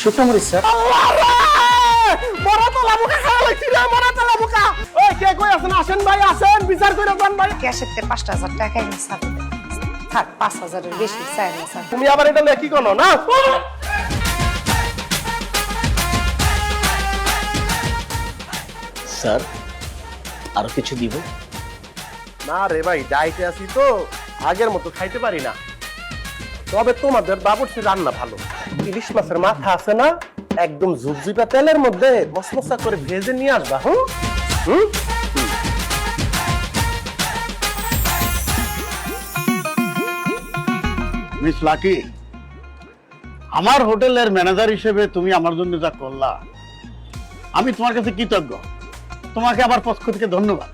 শুকনো মরিচ স্যার। মরা তলা মুখা খাওয়া লাগছি রে, মরা তলা মুখা। ওই কে কই আছেন? আসেন ভাই, আসেন, বিচার করে যান ভাই। ক্যাশের 5,000 টাকা নিয়ে স্যার। থাক 5,000 এর বেশি চাই না স্যার। তুমি আবার এটা নিয়ে কি করো না? স্যার আরো কিছু দিব? না রে ভাই, ডায়েটে আছি তো আগের মতো খাইতে পারি না। তবে তোমাদের বাবুর্চি রান্না ভালো। ইলিশ মাছের মাথা আছে না, একদম ঝুপঝুপা তেলের মধ্যে মশমশা করে ভেজে নিয়ে আসবা। হুম। মিস লাকি, আমার হোটেলের ম্যানেজার হিসেবে তুমি আমার জন্য যা করলা, আমি তোমার কাছে কৃতজ্ঞ। তোমাকে আবার পক্ষ থেকে ধন্যবাদ।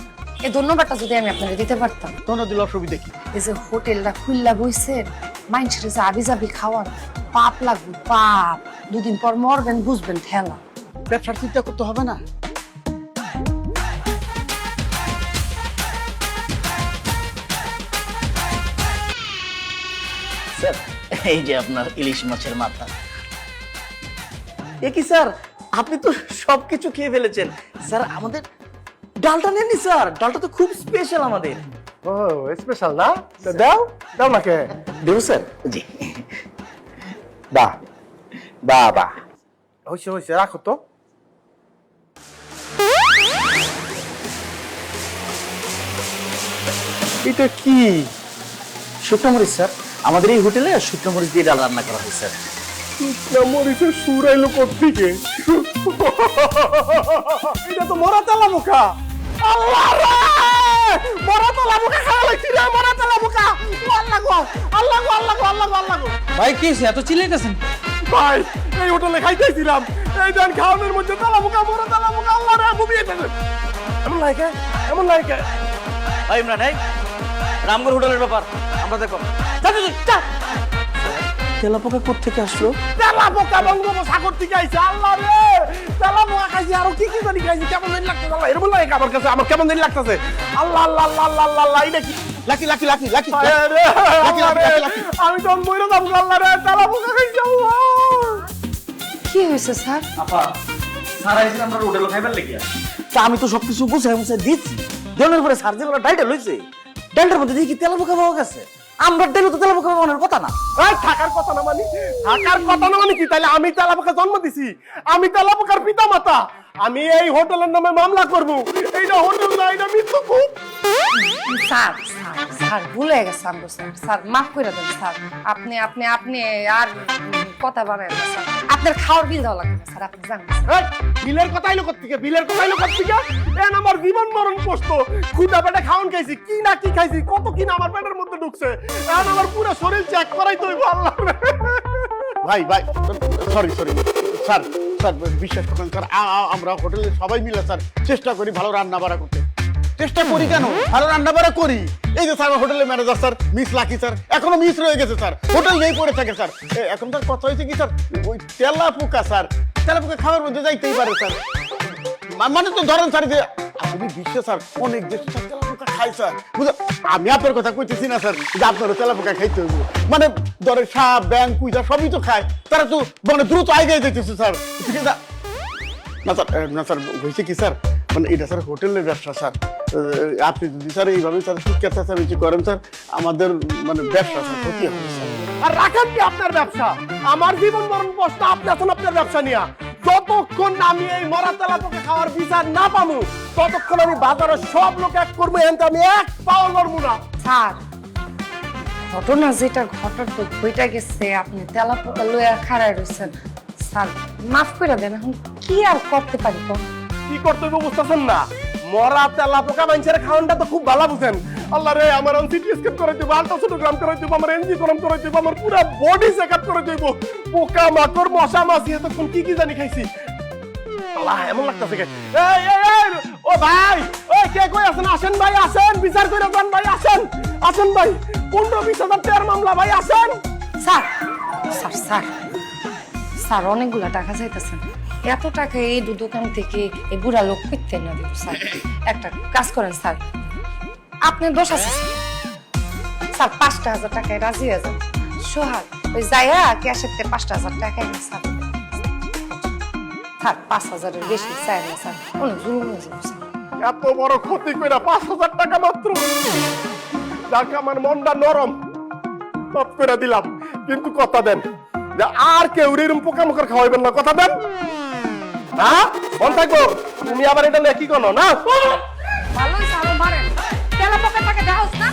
এই ধন্যবাদটা যদি আমি আপনাকে দিতে পারতাম। তোর দিল অসুবিধা কি? এই যে হোটেলটা খুললা বইছেন, মানুষের যে আবি যাবি খাওয়ান, পাপ লাগবে পাপ। দুদিন পর মরবেন, বুঝবেন ঠেলা। ব্যবসার চিন্তা করতে হবে না। স্যার এই যে আপনার ইলিশ মাছের মাথা। এ কি স্যার, আপনি তো সবকিছু খেয়ে ফেলেছেন। স্যার আমাদের ডালটা নেননি স্যার, ডালটা তো খুব স্পেশাল আমাদের। ও স্পেশাল না? তো দাও, দাও নাকি? দেবো স্যার? জি। বাহ বাহ বাহ, হইছে হইছে, রাখো তো। এটা কি? শুকনো মরিচ স্যার, আমাদের এই হোটেলে শুকনো মরিচ দিয়ে ডাল রান্না করা হয় স্যার। মরিচের সুর আইলো কোত্থেকে? এটা তো মরা তেলা মুখা। আল্লাহ রে, মরা তেলা মুখা খাওয়া লাগছি রে, মরা তেলা মুখা। আল্লাহ গো, আল্লাহ গো, আল্লাহ গো, আল্লাহ গো, আল্লাহ গো। ভাই কি হয়েছে এত চিল্লাইতেছেন? ভাই এই হোটেলে খাইতেছিলাম, এই দেন খাওয়ানোর মধ্যে তেলা মুখা, মরা তেলা মুখা। আল্লাহ রে, ঘুমিয়ে গেছে। এমন লাগে, এমন লাগে। ভাই ইমরান, এই রামগড় হোটেলের ব্যাপার আমরা দেখো। তেলাপোকা কোত্থেকে আসলো? তেলা পোকা বঙ্গোপসাগর থেকে আইছে। আল্লাহ রে, তেলা পোকা খাইছি, আরো কি কি জানি খাইছি। কেমন জানি লাগতেছে, আল্লাহ এরকম লাগে আমার কাছে, আমার কেমন জানি লাগতেছে। আল্লাহ আল্লাহ আল্লাহ আল্লাহ আল্লাহ আল্লাহ, এটা কি? লাকি লাকি লাকি লাকি আরে রে, আল্লাহ রে, আমি তো মরে যাবো। আল্লাহ রে, তেলা পোকা খাইছি। আল্লাহ, কি হয়েছে স্যার? আপা সারা এসে আমরা হোটেলে খাইবার লেগে। তা আমি তো সবকিছু বুঝাই বুঝাই দিচ্ছি। দেওয়ার পরে স্যার যেগুলো ডালটা লইছে, ডালটার মধ্যে দেখি তেলাপোকা পাওয়া গেছে। আমরা ডালে তো তেলাপোকা পাওয়ানোর কথা না। এই থাকার কথা না মানে, থাকার কথা না মানে কি? তাইলে আমি তেলা পোকা জন্ম দিছি, আমি তেলা পোকার পিতা মাতা। আমি এই হোটেলের নামে মামলা করব। এইটা হোটেল না, এটা মৃত্যু কূপ। স্যার স্যার স্যার ভুলে গেছে আমরা স্যার। স্যার মাফ করে দেন স্যার। আপনি আপনি আপনি আর কথা বাড়ায় না স্যার। আপনার খাওয়ার বিল দেওয়া লাগবে না স্যার, আপনি জানেন স্যার। এই, বিলের কথা আইলো কোত্থেকে? বিলের কথা আইলো কোত্থেকে? এন আমার জীবন মরণ কষ্ট। ক্ষুধা পেটে খাওন খাইছি, কি না কি খাইছি, কত কি না আমার পেটের মধ্যে ঢুকছে। এখন আমার পুরো শরীর চেক করাই তো হইবো। আল্লাহ রে। ভাই ভাই, সরি সরি স্যার, স্যার বিশ্বাস করেন স্যার, আমরা হোটেলে সবাই মিলে স্যার চেষ্টা করি ভালো রান্না বাড়া করতে। চেষ্টা করি কেন, ভালো রান্না বাড়া করি। এই যে স্যার হোটেলের manager sir miss lucky sir এখনো মিস রয়ে গেছে স্যার, হোটেল নেই পড়ে থাকে স্যার। এখন তার কথা হয়েছে কি স্যার, ওই তেলা পোকা স্যার, তেলা পোকা খাওয়ার মধ্যে যাইতেই পারে স্যার। মানে তো ধরেন স্যার যে আপনি বিশ্বে স্যার অনেক দেশে স্যার তেলা পোকা খায় স্যার। বুঝলেন, আমি আপনার কথা কইতেছি না স্যার যে আপনারও তেলা পোকা খাইতে হইব। মানে ধরেন সাপ ব্যাং কুইজা সবই তো খায়, তারা তো মানে দ্রুত আগে যাইতেছে স্যার। ঠিক আছে না স্যার, না স্যার হয়েছে কি স্যার, মানে এটা স্যার হোটেলের ব্যবসা স্যার। আপনি যদি স্যার এইভাবে স্যার শিক্ষা চেঁচামেচি করেন স্যার, আমাদের মানে ব্যবসা স্যার ক্ষতি হবে স্যার। আর রাখেন কি আপনার ব্যবসা? আমার জীবন মরণ কষ্ট, আপনি এখন আপনার ব্যবসা নিয়া। যতক্ষণ না আমি এই মরা তেলা পোকা খাওয়ার বিচার না পাবো, ততক্ষণ আমি বাজারের সব লোক এক করবো, এনতে আমি এক পাও লড়বো না। স্যার ঘটনা যেটা ঘটার তো বইটা গেছে, আপনি তেলা পোকা লইয়া খাড়ায় রয়েছেন। স্যার মাফ করে দেন, এখন কি আর করতে পারি কোন? কি করতে হবে বুঝতেছেন না? মরা তেলা পোকা মানুষের খাওয়ানটা তো খুব ভালো বুঝেন। আল্লাহ রে, আমার সিটি স্ক্যান করে দিব, আল্ট্রাসোনোগ্রাম করে দিব, আমার এনজিওগ্রাম করে দিব, আমার পুরো বডি চেকআপ করে দিব। পোকা মাকড় মশা মাছি এতক্ষণ কি কি জানি খাইছি। আল্লাহ এমন লাগতেছে কে? এই এই এই, ও ভাই, ওই কে কই আছেন? আসেন ভাই, আসেন, বিচার করে যান ভাই, আসেন, আসেন ভাই। 15-20 হাজার টাকার মামলা ভাই, আসেন। স্যার স্যার স্যার স্যার অনেকগুলা টাকা চাইতেছেন। এত টাকা এই দোকান থেকে এই বুড়া লোক করতে না দেব স্যার। একটা কাজ করেন স্যার, আপনার দোষ আছে স্যার। 5,000 টাকায় রাজি হয়ে যান। সোহাগ ওই যাইয়া ক্যাশের 5,000 টাকা নিয়ে স্যার। স্যার 5,000-এর বেশি চাই না স্যার, অনেক জুলুম হয়ে যাবে স্যার। এত বড় ক্ষতি করে 5,000 টাকা মাত্র। যাক আমার মনটা নরম, মাফ করে দিলাম, কিন্তু কথা দেন যে আর কেউ এরকম পোকামাকড় খাওয়াইবেন না, কথা দেন। হ্যাঁ মন থাকবো। তুমি আবার এটা নিয়ে কি করো না? ভালোই স্যার, মারেন তেলা পোকা টাকা দেওয়া না।